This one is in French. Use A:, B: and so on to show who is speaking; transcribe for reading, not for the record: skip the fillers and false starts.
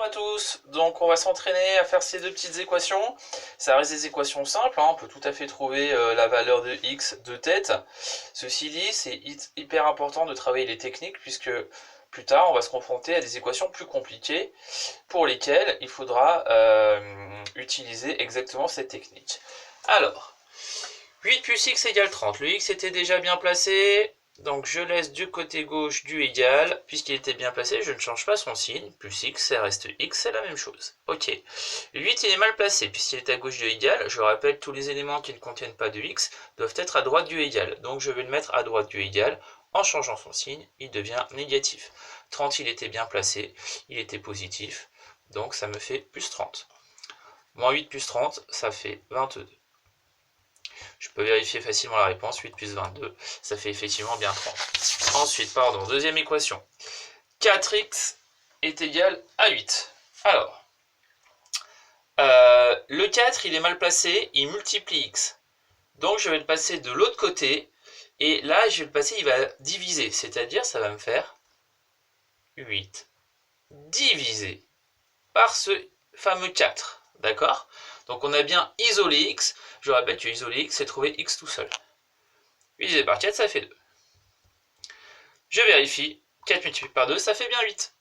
A: Bonjour à tous, donc on va s'entraîner à faire ces deux petites équations. Ça reste des équations simples, hein. On peut tout à fait trouver la valeur de x de tête. Ceci dit, c'est hyper important de travailler les techniques puisque plus tard on va se confronter à des équations plus compliquées pour lesquelles il faudra utiliser exactement cette technique. Alors, 8 plus x égale 30, le x était déjà bien placé. Donc je laisse du côté gauche du égal, puisqu'il était bien placé, je ne change pas son signe, plus x, ça reste x, c'est la même chose. Ok. Le 8 il est mal placé, puisqu'il est à gauche du égal, je rappelle, tous les éléments qui ne contiennent pas de x doivent être à droite du égal. Donc je vais le mettre à droite du égal, en changeant son signe, il devient négatif. 30 il était bien placé, il était positif, donc ça me fait plus 30. Moins 8 plus 30, ça fait 22. Je peux vérifier facilement la réponse, 8 plus 22, ça fait effectivement bien 30. Ensuite, deuxième équation. 4x est égal à 8. Alors, le 4, il est mal placé, il multiplie x. Donc, je vais le passer de l'autre côté, et là, je vais le passer, il va diviser, c'est-à-dire, ça va me faire 8 divisé par ce fameux 4, d'accord? Donc, on a bien isolé x. Je rappelle que isoler x, c'est trouver x tout seul. Divisé par 4, ça fait 2. Je vérifie. 4 multiplié par 2, ça fait bien 8.